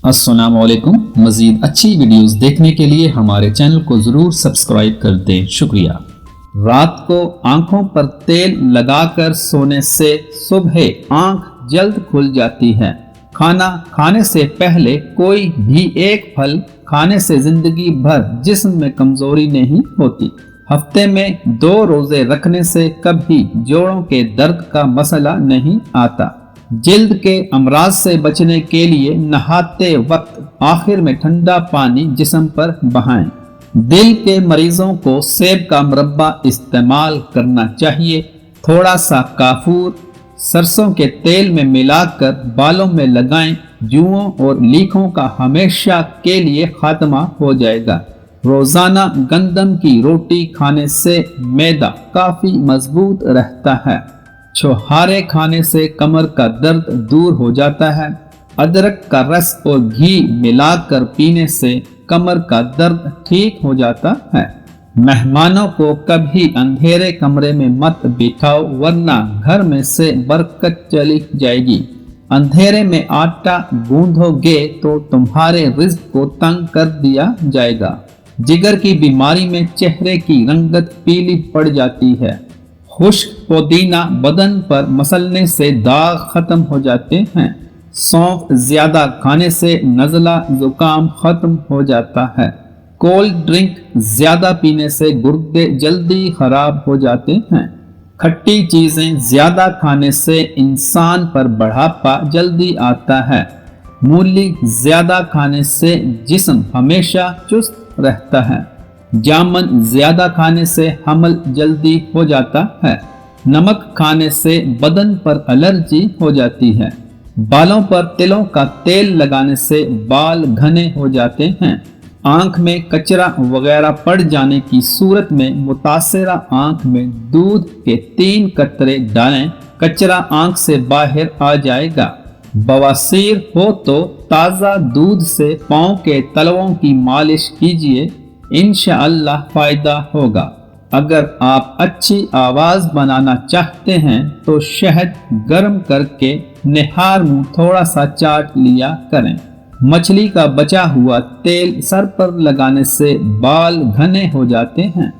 السلام علیکم۔ مزید اچھی ویڈیوز دیکھنے کے لیے ہمارے چینل کو ضرور سبسکرائب کر دیں، شکریہ۔ رات کو آنکھوں پر تیل لگا کر سونے سے صبح آنکھ جلد کھل جاتی ہے۔ کھانا کھانے سے پہلے کوئی بھی ایک پھل کھانے سے زندگی بھر جسم میں کمزوری نہیں ہوتی۔ ہفتے میں 2 روزے رکھنے سے کبھی جوڑوں کے درد کا مسئلہ نہیں آتا۔ جلد کے امراض سے بچنے کے لیے نہاتے وقت آخر میں ٹھنڈا پانی جسم پر بہائیں۔ دل کے مریضوں کو سیب کا مربہ استعمال کرنا چاہیے۔ تھوڑا سا کافور سرسوں کے تیل میں ملا کر بالوں میں لگائیں، جوؤں اور لیکھوں کا ہمیشہ کے لیے خاتمہ ہو جائے گا۔ روزانہ گندم کی روٹی کھانے سے معدہ کافی مضبوط رہتا ہے۔ چھوہارے کھانے سے کمر کا درد دور ہو جاتا ہے۔ ادرک کا رس اور گھی ملا کر پینے سے کمر کا درد ٹھیک ہو جاتا ہے۔ مہمانوں کو کبھی اندھیرے کمرے میں مت بٹھاؤ ورنہ گھر میں سے برکت چلی جائے گی۔ اندھیرے میں آٹا گوندھو گے تو تمہارے رزق کو تنگ کر دیا جائے گا۔ جگر کی بیماری میں چہرے کی رنگت پیلی پڑ جاتی ہے۔ خشک پودینہ بدن پر مسلنے سے داغ ختم ہو جاتے ہیں۔ سونف زیادہ کھانے سے نزلہ زکام ختم ہو جاتا ہے۔ کولڈ ڈرنک زیادہ پینے سے گردے جلدی خراب ہو جاتے ہیں۔ کھٹی چیزیں زیادہ کھانے سے انسان پر بڑھاپا جلدی آتا ہے۔ مولی زیادہ کھانے سے جسم ہمیشہ چست رہتا ہے۔ جامن زیادہ کھانے سے حمل جلدی ہو جاتا ہے۔ نمک کھانے سے بدن پر الرجی ہو جاتی ہے۔ بالوں پر تلوں کا تیل لگانے سے بال گھنے ہو جاتے ہیں۔ آنکھ میں کچرا وغیرہ پڑ جانے کی صورت میں متاثرہ آنکھ میں دودھ کے 3 قطرے ڈالیں، کچرا آنکھ سے باہر آ جائے گا۔ بواسیر ہو تو تازہ دودھ سے پاؤں کے تلووں کی مالش کیجیے، انشاءاللہ فائدہ ہوگا۔ اگر آپ اچھی آواز بنانا چاہتے ہیں تو شہد گرم کر کے نہار منہ تھوڑا سا چاٹ لیا کریں۔ مچھلی کا بچا ہوا تیل سر پر لگانے سے بال گھنے ہو جاتے ہیں۔